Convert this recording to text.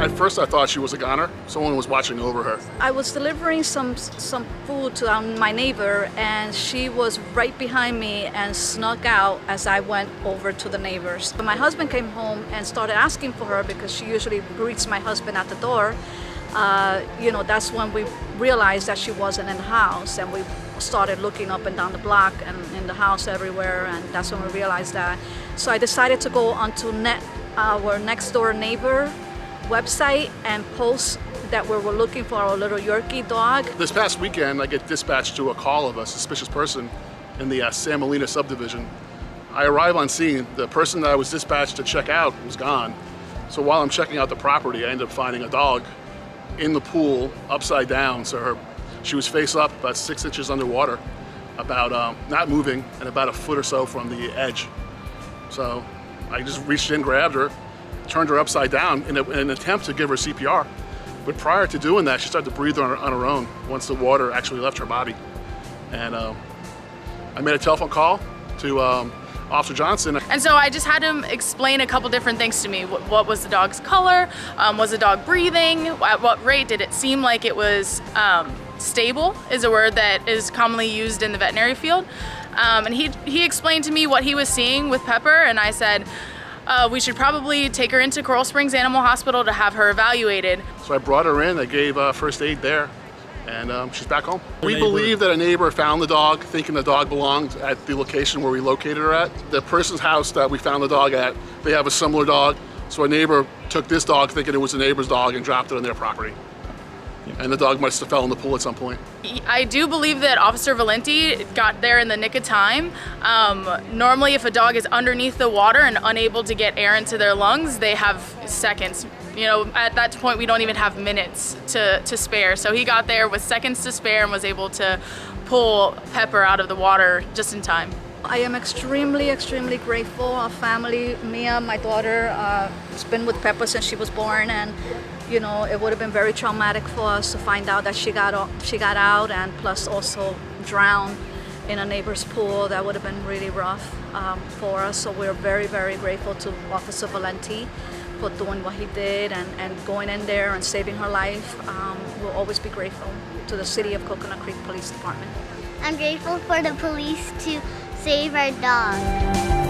At first I thought she was a goner. Someone was watching over her. I was delivering some food to my neighbor, and she was right behind me and snuck out as I went over to the neighbors. My husband came home and started asking for her because she usually greets my husband at the door. That's when we realized that she wasn't in the house, and we started looking up and down the block and in the house everywhere, and that's when we realized that. So I decided to go onto our next door neighbor website and post that we were looking for our little Yorkie dog. This past weekend, I get dispatched to a call of a suspicious person in the San Mellina subdivision. I arrive on scene. The person that I was dispatched to check out was gone. So while I'm checking out the property, I end up finding a dog in the pool, upside down. So she was face up, about 6 inches underwater, about not moving, and about a foot or so from the edge. So I just reached in, grabbed her, turned her upside down in an attempt to give her CPR. But prior to doing that, she started to breathe on her own once the water actually left her body. And I made a telephone call to Officer Johnson. And so I just had him explain a couple different things to me. What was the dog's color? Was the dog breathing? At what rate? Did it seem like it was stable, is a word that is commonly used in the veterinary field. And he explained to me what he was seeing with Pepper, and I said, we should probably take her into Coral Springs Animal Hospital to have her evaluated. So I brought her in, I gave first aid there, and she's back home. We believe that a neighbor found the dog, thinking the dog belonged at the location where we located her at. The person's house that we found the dog at, they have a similar dog, so a neighbor took this dog thinking it was a neighbor's dog and dropped it on their property. And the dog must have fell in the pool at some point. I do believe that Officer Valenti got there in the nick of time. Normally, if a dog is underneath the water and unable to get air into their lungs, they have seconds. At that point, we don't even have minutes to spare. So he got there with seconds to spare and was able to pull Pepper out of the water just in time. I am extremely, extremely grateful. Our family, Mia, my daughter, has been with Pepper since she was born, and it would have been very traumatic for us to find out that she got out, and plus also drowned in a neighbor's pool. That would have been really rough for us. So we're very, very grateful to Officer Valenti for doing what he did and going in there and saving her life. We'll always be grateful to the City of Coconut Creek Police Department. I'm grateful for the police to save our dog.